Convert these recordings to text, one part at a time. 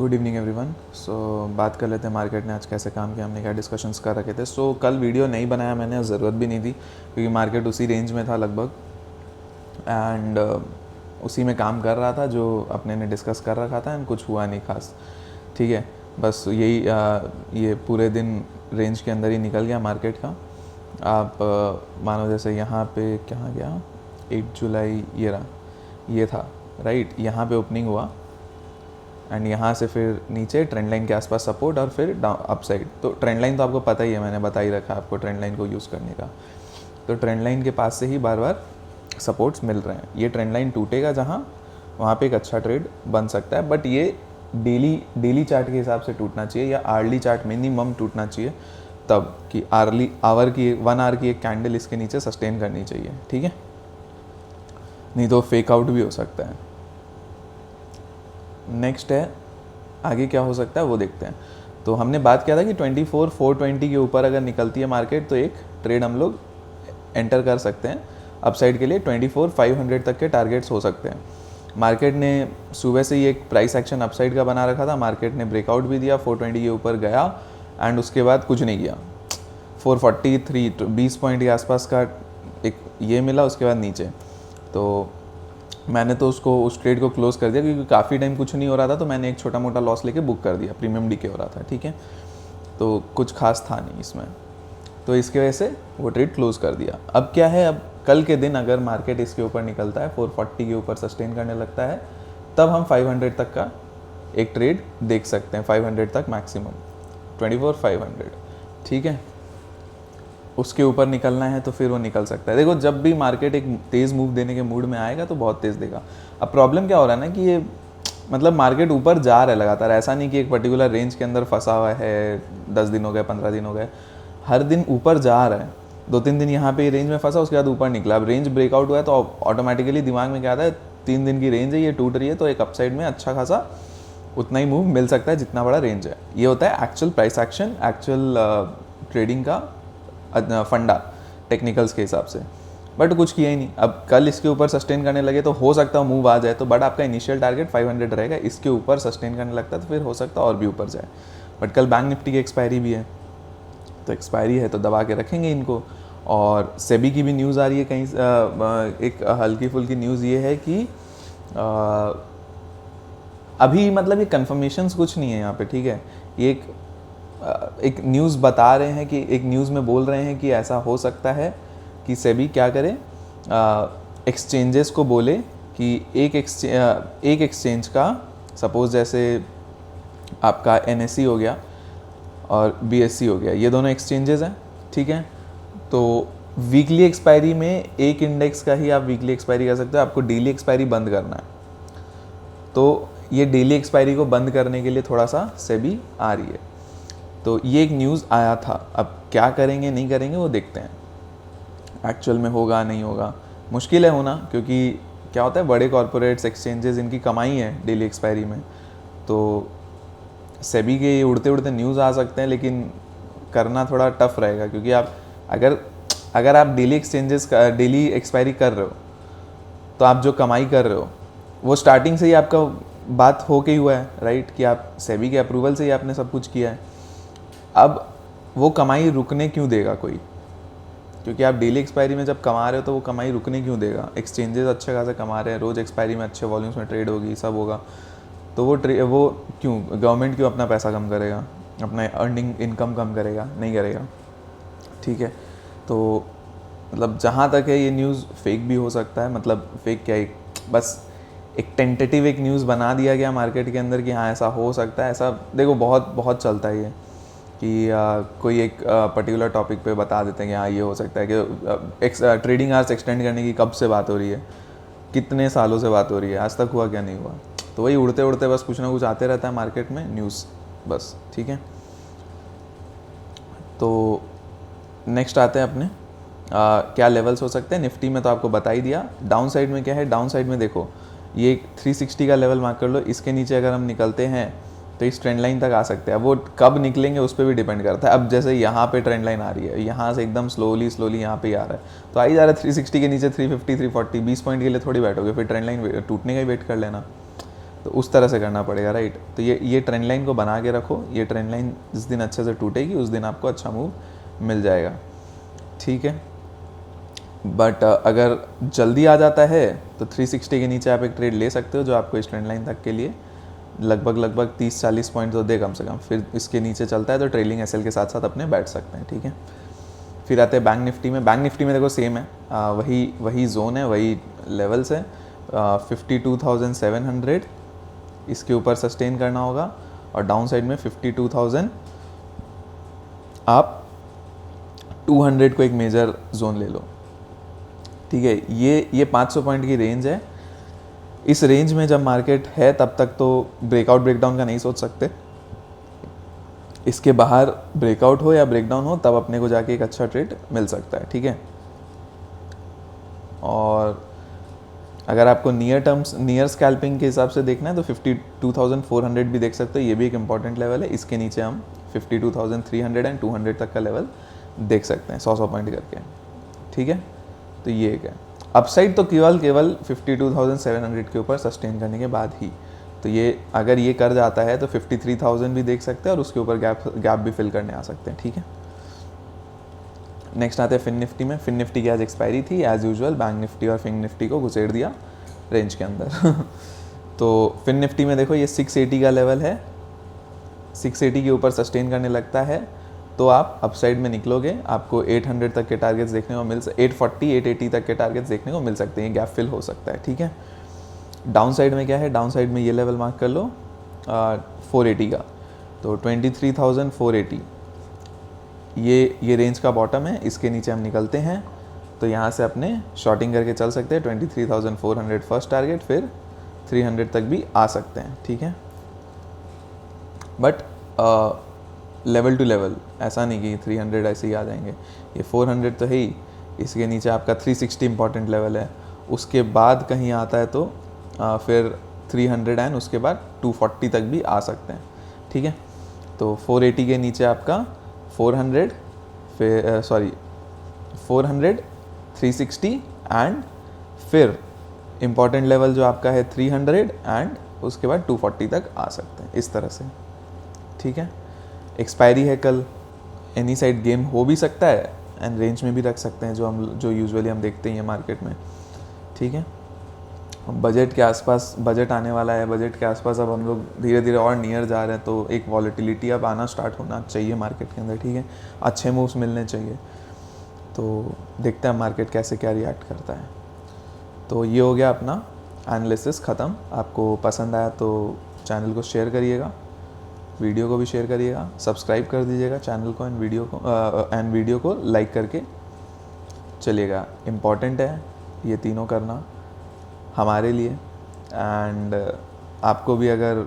Good evening everyone. सो बात कर लेते हैं मार्केट ने आज कैसे काम किया, हमने क्या डिस्कशंस कर रखे थे। सो कल वीडियो नहीं बनाया मैंने, ज़रूरत भी नहीं थी क्योंकि मार्केट उसी रेंज में था लगभग एंड उसी में काम कर रहा था जो अपने ने डिस्कस कर रखा था एंड कुछ हुआ नहीं खास। ठीक है, बस यही ये पूरे दिन रेंज के अंदर ही निकल गया मार्केट का। आप मानो जैसे यहाँ पे कहाँ गया, 8 जुलाई ये रहा, ये था राइट, यहाँ पे ओपनिंग हुआ एंड यहाँ से फिर नीचे ट्रेंड लाइन के आसपास सपोर्ट और फिर डाउन अप साइड। तो ट्रेंड लाइन तो आपको पता ही है, मैंने बता ही रखा है आपको ट्रेंड लाइन को यूज़ करने का। तो ट्रेंड लाइन के पास से ही बार बार सपोर्ट्स मिल रहे हैं। ये ट्रेंड लाइन टूटेगा जहाँ, वहाँ पे एक अच्छा ट्रेड बन सकता है, बट ये डेली चार्ट के हिसाब से टूटना चाहिए या आर्ली चार्ट मिनिमम टूटना चाहिए, तब कि आर्ली आवर की 1 आवर की एक कैंडल इसके नीचे सस्टेन करनी चाहिए। ठीक है, नहीं तो फेक आउट भी हो सकता है। नेक्स्ट है आगे क्या हो सकता है वो देखते हैं। तो हमने बात किया था कि 24,420 के ऊपर अगर निकलती है मार्केट तो एक ट्रेड हम लोग एंटर कर सकते हैं अपसाइड के लिए। 24,500 तक के टारगेट्स हो सकते हैं। मार्केट ने सुबह से ही एक प्राइस एक्शन अपसाइड का बना रखा था, मार्केट ने ब्रेकआउट भी दिया, 420 के ऊपर गया एंड उसके बाद कुछ नहीं किया। 443 20 पॉइंट के आसपास का एक ये मिला, उसके बाद नीचे। तो मैंने तो उसको उस ट्रेड को क्लोज़ कर दिया क्योंकि काफ़ी टाइम कुछ नहीं हो रहा था, तो मैंने एक छोटा मोटा लॉस लेके बुक कर दिया, प्रीमियम डीके हो रहा था। ठीक है, तो कुछ खास था नहीं इसमें, तो इसके वजह से वो ट्रेड क्लोज़ कर दिया। अब क्या है, अब कल के दिन अगर मार्केट इसके ऊपर निकलता है, 440 के ऊपर सस्टेन करने लगता है, तब हम 500 तक का एक ट्रेड देख सकते हैं, 500 तक मैक्सिमम, 24,500। ठीक है, उसके ऊपर निकलना है तो फिर वो निकल सकता है। देखो, जब भी मार्केट एक तेज़ मूव देने के मूड में आएगा तो बहुत तेज़ देगा। अब प्रॉब्लम क्या हो रहा है ना कि ये मतलब मार्केट ऊपर जा रहा है लगातार, ऐसा नहीं कि एक पर्टिकुलर रेंज के अंदर फंसा हुआ है, 10 दिन हो गए, 15 दिन हो गए, हर दिन ऊपर जा रहा है। 2-3 दिन यहाँ पे रेंज में फंसा, उसके बाद ऊपर निकला। अब रेंज ब्रेकआउट हुआ है तो ऑटोमेटिकली दिमाग में क्या आता है, 3 दिन की रेंज है, ये टूट रही है, तो एक अपसाइड में अच्छा खासा उतना ही मूव मिल सकता है जितना बड़ा रेंज है। ये होता है actual price action, actual trading का फंडा टेक्निकल्स के हिसाब से। बट कुछ किया ही नहीं। अब कल इसके ऊपर सस्टेन करने लगे तो हो सकता है मूव आ जाए, तो बट आपका इनिशियल टारगेट 500 रहेगा, इसके ऊपर सस्टेन करने लगता है तो फिर हो सकता है और भी ऊपर जाए। बट कल बैंक निफ्टी की एक्सपायरी भी है, तो एक्सपायरी है तो दबा के रखेंगे इनको। और सेबी की भी न्यूज़ आ रही है कहीं, एक हल्की फुल्की न्यूज़ ये है कि अभी मतलब ये कन्फर्मेशंस कुछ नहीं है यहाँ पे। ठीक है, ये एक न्यूज़ बता रहे हैं कि एक न्यूज़ में बोल रहे हैं कि ऐसा हो सकता है कि सेबी क्या करे, एक्सचेंजेस को बोले कि एक एक्सचेंज का, सपोज जैसे आपका एनएससी हो गया और बीएससी हो गया, ये दोनों एक्सचेंजेस हैं। ठीक है, तो वीकली एक्सपायरी में एक इंडेक्स का ही आप वीकली एक्सपायरी कर सकते हो, आपको डेली एक्सपायरी बंद करना है। तो ये डेली एक्सपायरी को बंद करने के लिए थोड़ा सा सेबी आ रही है। तो ये एक न्यूज़ आया था, अब क्या करेंगे नहीं करेंगे वो देखते हैं, एक्चुअल में होगा नहीं होगा। मुश्किल है होना, क्योंकि क्या होता है, बड़े कॉरपोरेट्स एक्सचेंजेस इनकी कमाई है डेली एक्सपायरी में, तो सेबी के उड़ते उड़ते न्यूज़ आ सकते हैं, लेकिन करना थोड़ा टफ रहेगा। क्योंकि आप अगर आप डेली डेली एक्सपायरी कर रहे हो तो आप जो कमाई कर रहे हो वो स्टार्टिंग से ही आपका बात हो के ही हुआ है राइट, कि आप सेबी के अप्रूवल से ही आपने सब कुछ किया है। अब वो कमाई रुकने क्यों देगा कोई, क्योंकि आप डेली एक्सपायरी में जब कमा रहे हो तो वो कमाई रुकने क्यों देगा। एक्सचेंजेस अच्छे खासे कमा रहे हैं, रोज़ एक्सपायरी में अच्छे वॉल्यूम्स में ट्रेड होगी, सब होगा, तो वो क्यों, गवर्नमेंट क्यों अपना पैसा कम करेगा, अपना अर्निंग इनकम कम करेगा, नहीं करेगा। ठीक है, तो मतलब जहाँ तक है ये न्यूज़ फेक भी हो सकता है, मतलब फेक क्या, बस एक टेंटेटिव एक न्यूज़ बना दिया गया मार्केट के अंदर कि हाँ ऐसा हो सकता है। ऐसा देखो बहुत बहुत चलता है ये, कि कोई एक पर्टिकुलर टॉपिक पे बता देते हैं कि हाँ ये हो सकता है, कि ट्रेडिंग आवर्स एक्सटेंड करने की कब से बात हो रही है, कितने सालों से बात हो रही है, आज तक हुआ क्या नहीं हुआ। तो वही उड़ते उड़ते बस कुछ ना कुछ आते रहता है मार्केट में न्यूज़, बस। ठीक है, तो नेक्स्ट आते हैं अपने क्या लेवल्स हो सकते हैं। निफ्टी में तो आपको बता ही दिया। डाउन साइड में क्या है, डाउन साइड में देखो ये 360 का लेवल मार्क कर लो, इसके नीचे अगर हम निकलते हैं तो इस ट्रेंड लाइन तक आ सकते हैं। वो कब निकलेंगे उस पर भी डिपेंड करता है। अब जैसे यहाँ पे ट्रेंड लाइन आ रही है, यहाँ से एकदम स्लोली यहाँ पे आ रहा है, तो आ ही जा रहा है 360 के नीचे 350 340, 20 पॉइंट के लिए थोड़ी बैठोगे, फिर ट्रेंड लाइन टूटने का ही वेट कर लेना। तो उस तरह से करना पड़ेगा, राइट। तो ये ट्रेंड लाइन को बना के रखो, ये ट्रेंड लाइन जिस दिन अच्छे से टूटेगी उस दिन आपको अच्छा मूव मिल जाएगा, ठीक है। बट अगर जल्दी आ जाता है तो 360 के नीचे आप एक ट्रेड ले सकते हो, जो आपको इस ट्रेंड लाइन तक के लिए लगभग 30-40 पॉइंट तो दे कम से कम। फिर इसके नीचे चलता है तो ट्रेलिंग एसएल के साथ साथ अपने बैठ सकते हैं, ठीक है। फिर आते हैं बैंक निफ्टी में। बैंक निफ्टी में देखो सेम है, वही जोन है, वही लेवल्स है। 52,700 इसके ऊपर सस्टेन करना होगा, और डाउन साइड में 52,000 आप 200 को एक मेजर जोन ले लो, ठीक है। ये 500 पॉइंट की रेंज है। इस रेंज में जब मार्केट है तब तक तो ब्रेकआउट ब्रेकडाउन का नहीं सोच सकते। इसके बाहर ब्रेकआउट हो या ब्रेकडाउन हो तब अपने को जाके एक अच्छा ट्रेड मिल सकता है, ठीक है। और अगर आपको नियर स्कैल्पिंग के हिसाब से देखना है तो 52,400 भी देख सकते हो, ये भी एक इंपॉर्टेंट लेवल है। इसके नीचे हम 52,300 एंड 200 तक का लेवल देख सकते हैं 100 पॉइंट करके, ठीक है। तो ये एक है अपसाइड, तो केवल 52,700 के ऊपर सस्टेन करने के बाद ही। तो ये अगर ये कर जाता है तो 53,000 भी देख सकते हैं, और उसके ऊपर गैप भी फिल करने आ सकते हैं, ठीक है। नेक्स्ट आते हैं फिन निफ्टी में। फिन निफ्टी की आज एक्सपायरी थी, एज यूजुअल बैंक निफ्टी और फिन निफ्टी को घुसेड़ दिया रेंज के अंदर। तो फिन निफ्टी में देखो ये 680 का लेवल है, 680 के ऊपर सस्टेन करने लगता है तो आप अपसाइड में निकलोगे, आपको 800 तक के टारगेट्स देखने को 840 880 तक के टारगेट्स देखने को मिल सकते हैं, गैप फिल हो सकता है, ठीक है। डाउन साइड में क्या है, डाउन साइड में ये लेवल मार्क कर लो 480 का, तो 23,480 ये रेंज का बॉटम है। इसके नीचे हम निकलते हैं तो यहाँ से अपने शॉर्टिंग करके चल सकते हैं। 23,400 फर्स्ट टारगेट, फिर 300 तक भी आ सकते हैं, ठीक है। बट लेवल टू लेवल, ऐसा नहीं कि 300 ऐसे ही आ जाएंगे। ये 400 तो है ही, इसके नीचे आपका 360 इंपॉर्टेंट लेवल है। उसके बाद कहीं आता है तो फिर 300 एंड उसके बाद 240 तक भी आ सकते हैं, ठीक है। तो 480 के नीचे आपका 400 फिर 400 360 एंड फिर इम्पॉर्टेंट लेवल जो आपका है 300 एंड उसके बाद 240 तक आ सकते हैं, इस तरह से, ठीक है। एक्सपायरी है कल, एनी साइड गेम हो भी सकता है एंड रेंज में भी रख सकते हैं, जो यूजुअली हम देखते हैं मार्केट में, ठीक है। बजट के आसपास, बजट आने वाला है, बजट के आसपास अब हम लोग धीरे धीरे और नियर जा रहे हैं, तो एक वॉलेटिलिटी अब आना स्टार्ट होना चाहिए मार्केट के अंदर, ठीक है। अच्छे मूव्स मिलने चाहिए, तो देखते हैं मार्केट कैसे क्या रिएक्ट करता है। तो ये हो गया अपना एनालिसिस ख़त्म। आपको पसंद आया तो चैनल को शेयर करिएगा, वीडियो को भी शेयर करिएगा, सब्सक्राइब कर दीजिएगा चैनल को एंड वीडियो को लाइक करके चलिएगा। इम्पॉर्टेंट है ये तीनों करना हमारे लिए, एंड आपको भी अगर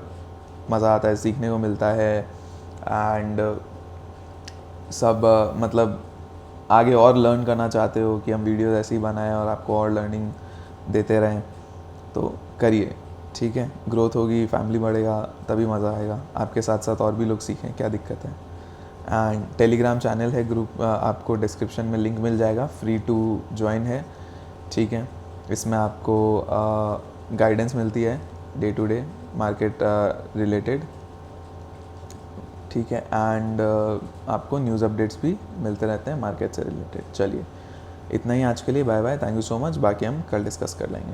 मज़ा आता है, सीखने को मिलता है एंड सब मतलब आगे और लर्न करना चाहते हो कि हम वीडियोस ऐसे ही बनाएं और आपको और लर्निंग देते रहें, तो करिए, ठीक है। ग्रोथ होगी, फैमिली बढ़ेगा, तभी मज़ा आएगा। आपके साथ साथ और भी लोग सीखें, क्या दिक्कत है। एंड टेलीग्राम चैनल है, ग्रुप आपको डिस्क्रिप्शन में लिंक मिल जाएगा, फ्री टू ज्वाइन है, ठीक है। इसमें आपको गाइडेंस मिलती है day to day market related, ठीक है। एंड आपको न्यूज़ अपडेट्स भी मिलते रहते हैं मार्केट से रिलेटेड। चलिए इतना ही आज के लिए, bye bye, thank you so much. बाकी हम कल डिस्कस कर लेंगे।